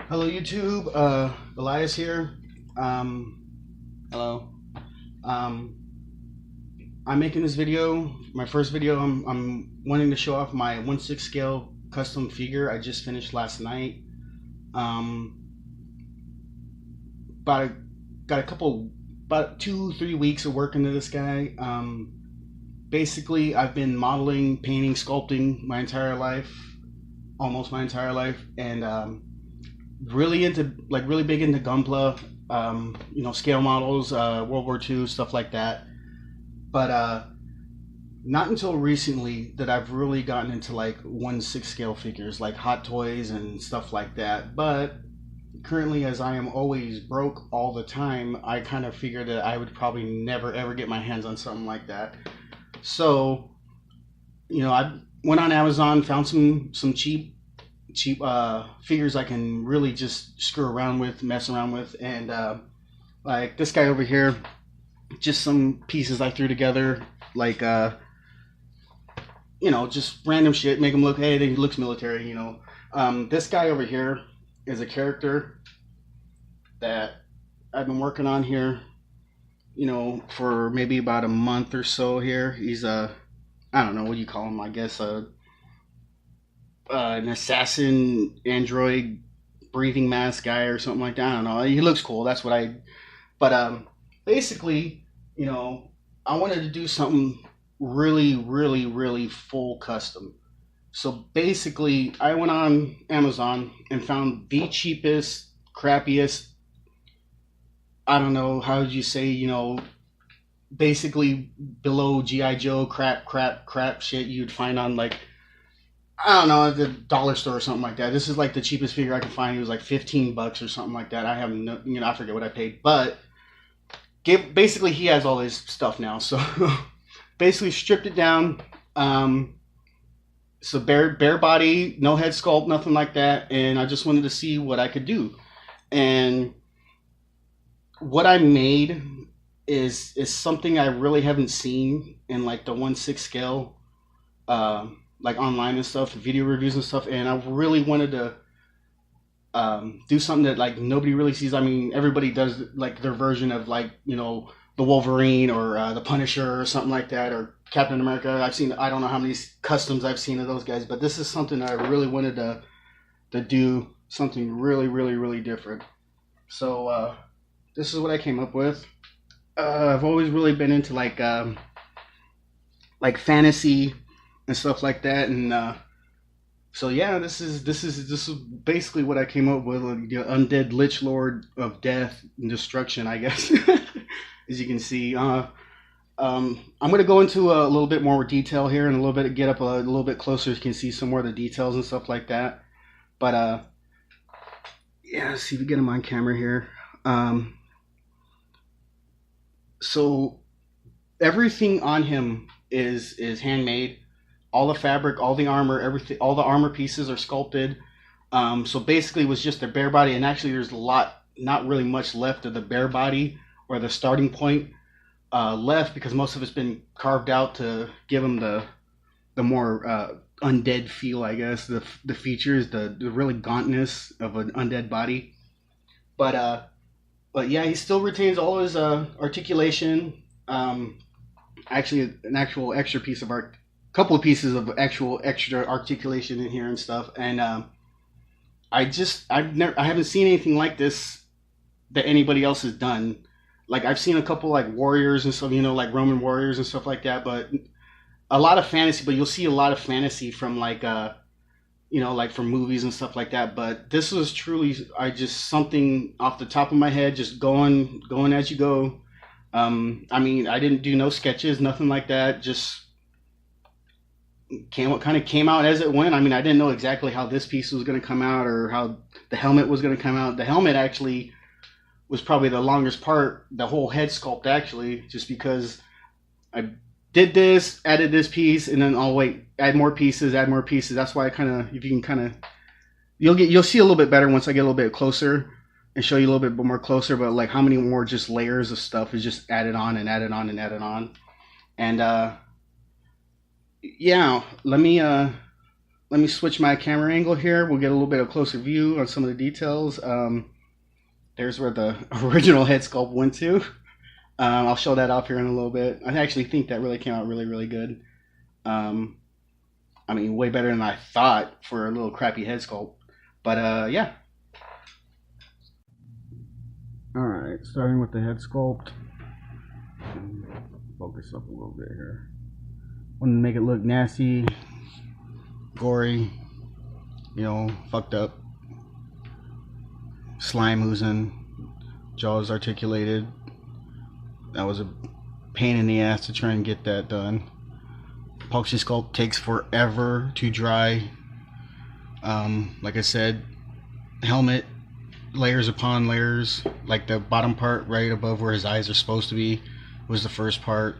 Hello YouTube, Elias here. Hello. Um, I'm making this video, my first video. I'm wanting to show off my 1/6 scale custom figure I just finished last night. Um, about got a couple, about 2-3 weeks of work into this guy. Basically, I've been modeling, painting, sculpting my entire life, almost my entire life, and really into really big into Gunpla, scale models, World War II stuff like that. But not until recently that I've really gotten into like 1/6 scale figures, like Hot Toys and stuff like that. But currently, as I am always broke all the time, I kind of figured that I would probably never ever get my hands on something like that. So, I went on Amazon, found some cheap figures I can really just screw around with, mess around with, and like this guy over here, just some pieces I threw together, like just random shit, make him look, hey, he looks military. This guy over here is a character that I've been working on here, for maybe about a month or so here. He's a, I don't know, what do you call him? I guess an assassin android breathing mask guy or something like that. I don't know. He looks cool. That's what I. But basically, I wanted to do something really, really, really full custom. So basically, I went on Amazon and found the cheapest, crappiest. I don't know how would you say, basically below GI Joe crap shit you'd find on like I don't know, at the dollar store or something like that. This is like the cheapest figure I could find. It was like $15 or something like that. I have no, I forget what I paid, but basically he has all his stuff now. So basically stripped it down. So bare body, no head sculpt, nothing like that. And I just wanted to see what I could do. And what I made is something I really haven't seen in like the 1/6 scale. Like online and stuff, video reviews and stuff, and I really wanted to do something that like nobody really sees. I mean, everybody does like their version of like the Wolverine or the Punisher or something like that, or Captain America. I don't know how many customs I've seen of those guys, but this is something that I really wanted to do something really really really different. So this is what I came up with. I've always really been into like fantasy and stuff like that. And so yeah, this is basically what I came up with. The Undead Lich Lord of Death and Destruction, I guess. As you can see, I'm going to go into a little bit more detail here and a little bit get up a little bit closer. So you can see some more of the details and stuff like that. But yeah, let's see if we get him on camera here. So everything on him is handmade. All the fabric, all the armor, everything, all the armor pieces are sculpted. So basically, it was just a bare body, and actually, there's a lot, not really much left of the bare body or the starting point left because most of it's been carved out to give them the more undead feel, I guess. The features, the really gauntness of an undead body. But but yeah, he still retains all his articulation. Actually, an actual extra piece of art, couple of pieces of actual extra articulation in here and stuff. And I haven't seen anything like this that anybody else has done. Like I've seen a couple like warriors and stuff, like Roman warriors and stuff like that, but a lot of fantasy. But you'll see a lot of fantasy from like like from movies and stuff like that. But this was truly I just something off the top of my head, just going as you go. I mean, I didn't do no sketches, nothing like that. Just came out as it went. I mean, I didn't know exactly how this piece was going to come out or how the helmet was going to come out. The helmet actually was probably the longest part, the whole head sculpt actually, just because I did this, added this piece, and then I'll wait, add more pieces. That's why I kind of, if you can kind of, you'll see a little bit better once I get a little bit closer and show you a little bit more closer. But like how many more just layers of stuff is just added on and added on and added on, and yeah, let me let me switch my camera angle here. We'll get a little bit of closer view on some of the details. There's where the original head sculpt went to. I'll show that off here in a little bit. I actually think that really came out really, really good. I mean, way better than I thought for a little crappy head sculpt. But yeah. Alright, starting with the head sculpt. Focus up a little bit here. Want to make it look nasty, gory, you know, fucked up. Slime oozing, jaws articulated. That was a pain in the ass to try and get that done. Epoxy sculpt takes forever to dry. Like I said, helmet, layers upon layers. Like the bottom part right above where his eyes are supposed to be was the first part.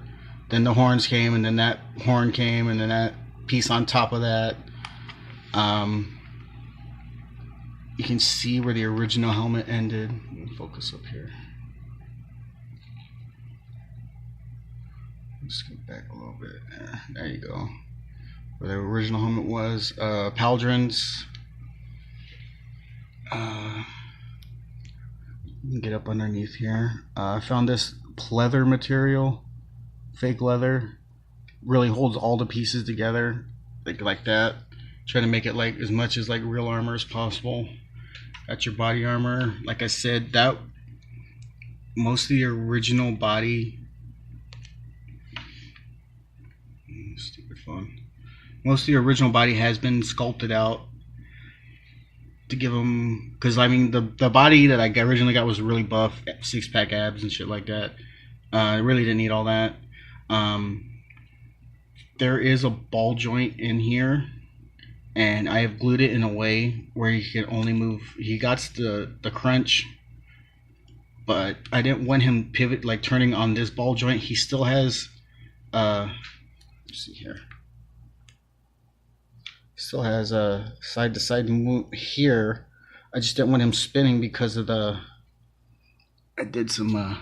Then the horns came, and then that horn came, and then that piece on top of that. You can see where the original helmet ended. Let me focus up here. Let's get back a little bit. There you go. Where the original helmet was. Pauldrons. Get up underneath here. I found this pleather material. Fake leather. Really holds all the pieces together. Like that. Trying to make it like as much as like real armor as possible. That's your body armor. Like I said, that most of the original body. Stupid phone. Most of the original body has been sculpted out to give them, because I mean the body that I originally got was really buff, 6-pack abs and shit like that. I really didn't need all that. There is a ball joint in here, and I have glued it in a way where he can only move. He got the crunch, but I didn't want him pivot like turning on this ball joint. He still has let's see here. Still has a side to side move here. I just didn't want him spinning because of the. I did some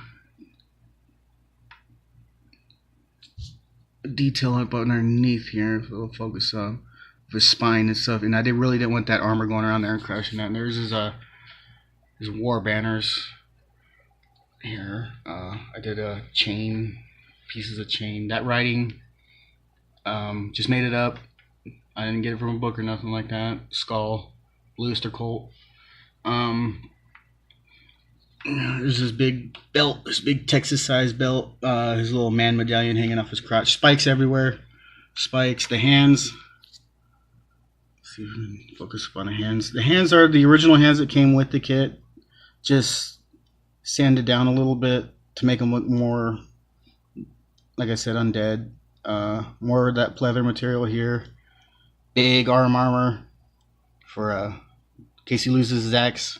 detail up underneath here. So we'll focus on his spine and stuff. And I really didn't want that armor going around there and crashing that. And there's his war banners here. I did a chain, pieces of chain. That writing, just made it up. I didn't get it from a book or nothing like that. Skull, Bluester Colt. There's this big belt, this big Texas-sized belt. His little man medallion hanging off his crotch. Spikes everywhere. Spikes. The hands. Let's see if we can focus up on the hands. The hands are the original hands that came with the kit. Just sanded down a little bit to make them look more, like I said, undead. More of that pleather material here. Big armor for in case he loses his axe.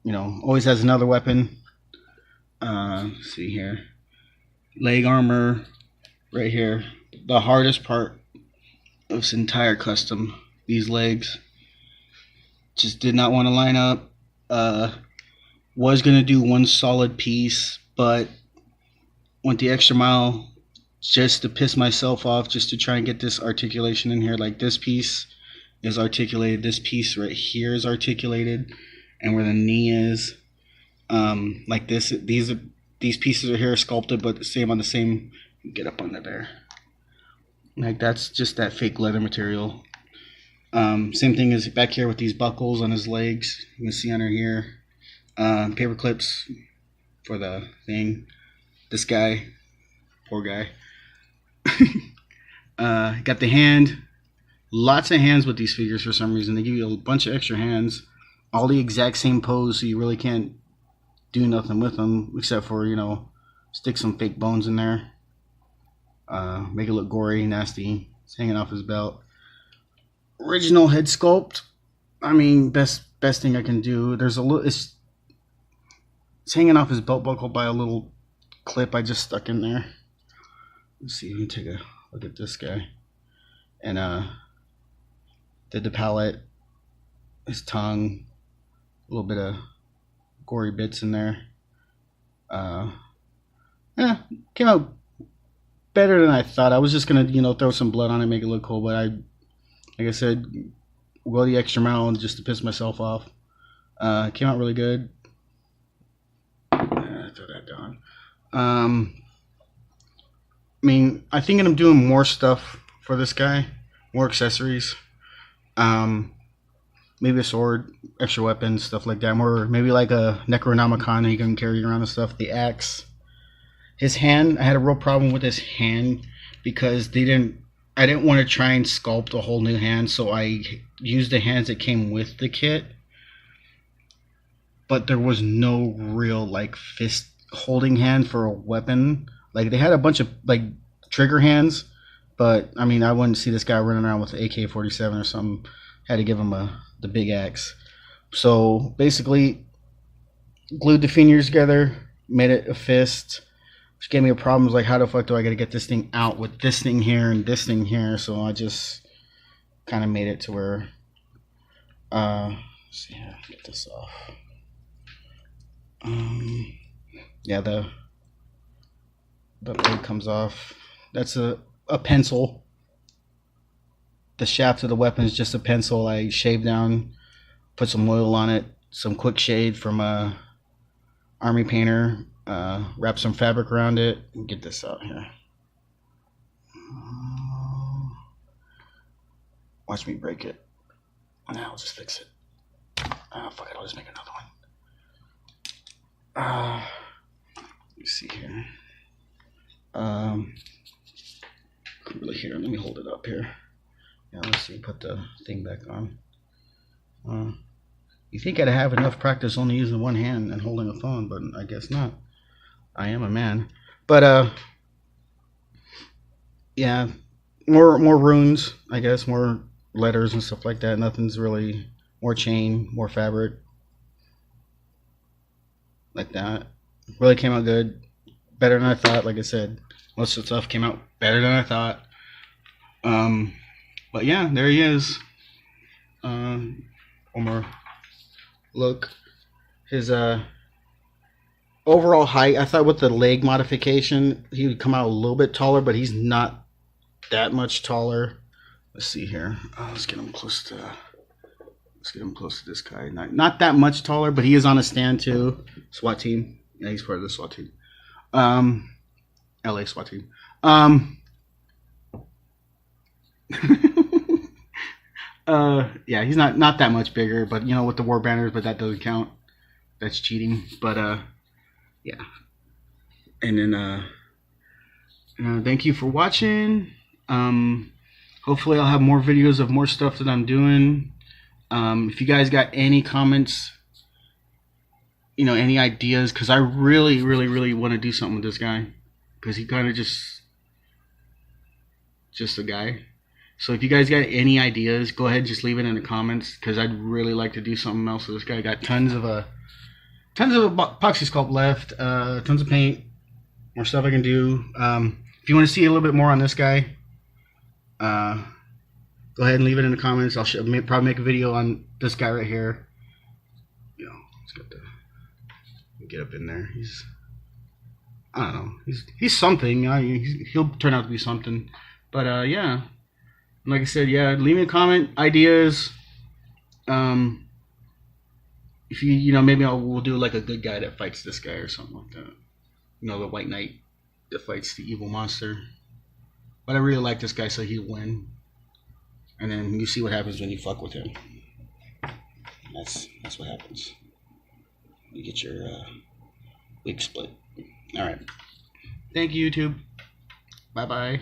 You know, always has another weapon. Let's see here. Leg armor right here. The hardest part of this entire custom. These legs. Just did not want to line up. Was going to do one solid piece, but went the extra mile just to piss myself off, just to try and get this articulation in here. Like this piece is articulated, this piece right here is articulated, and where the knee is, like this, these pieces are here sculpted, but same on the same. Get up under there. Like that's just that fake leather material. Same thing as back here with these buckles on his legs. You can see under here, paper clips for the thing. This guy, poor guy. Got the hand. Lots of hands with these figures for some reason. They give you a bunch of extra hands. All the exact same pose, so you really can't do nothing with them except for, you know, stick some fake bones in there. Make it look gory, nasty. It's hanging off his belt. Original head sculpt. I mean, best thing I can do. There's a little. It's hanging off his belt buckle by a little clip I just stuck in there. Let's see, let me take a look at this guy. And did the palate, his tongue, a little bit of gory bits in there. Yeah, came out better than I thought. I was just gonna, you know, throw some blood on it, make it look cool, but Like I said, go the extra mile just to piss myself off. Came out really good. Throw that down. I mean, I think I'm doing more stuff for this guy, more accessories. Maybe a sword, extra weapons, stuff like that. More maybe like a Necronomicon that you can carry around and stuff. The axe. His hand, I had a real problem with his hand because I didn't want to try and sculpt a whole new hand, so I used the hands that came with the kit. But there was no real like fist holding hand for a weapon. Like they had a bunch of like trigger hands, but I mean I wouldn't see this guy running around with an AK-47 or something. Had to give him the big axe. So basically glued the fingers together, made it a fist. Which gave me a problem. Like, how the fuck do I gotta get this thing out with this thing here and this thing here? So I just kind of made it to where, let's see here, get this off. Yeah, the blade comes off. That's a pencil. The shaft of the weapon is just a pencil. I shaved down, put some oil on it, some quick shade from a army painter. Wrap some fabric around it and get this out here. Watch me break it. Now I'll just fix it. Fuck it, I'll just make another one. Let me see here. Really here. Let me hold it up here. Yeah, let's see. Put the thing back on. You think I'd have enough practice only using one hand and holding a phone, but I guess not. I am a man. But yeah, more runes, I guess, more letters and stuff like that. Nothing's really more chain, more fabric. Like that. Really came out good. Better than I thought, like I said. Most of the stuff came out better than I thought. But yeah, there he is. One more look. His overall height, I thought with the leg modification he would come out a little bit taller, but he's not that much taller. Let's see here. Let's get him close to this guy. Not that much taller, but he is on a stand too. SWAT team. Yeah, he's part of the SWAT team. LA SWAT team. Yeah, he's not that much bigger, but you know, with the war banners, but that doesn't count. That's cheating. But yeah. And then thank you for watching. Hopefully I'll have more videos of more stuff that I'm doing. If you guys got any comments, you know, any ideas, because I really want to do something with this guy, because he kind of just a guy. So if you guys got any ideas, go ahead and just leave it in the comments, because I'd really like to do something else with this guy. I got tons of epoxy sculpt left, tons of paint, more stuff I can do. If you want to see a little bit more on this guy, go ahead and leave it in the comments. I'll probably make a video on this guy right here. You know, he's got to get up in there. I don't know. He's something. He'll turn out to be something. But yeah, like I said, yeah, leave me a comment, ideas. If you know, maybe we'll do like a good guy that fights this guy or something like that. You know, the white knight that fights the evil monster. But I really like this guy, so he'll win. And then you see what happens when you fuck with him. That's what happens. You get your wig split. All right. Thank you, YouTube. Bye bye.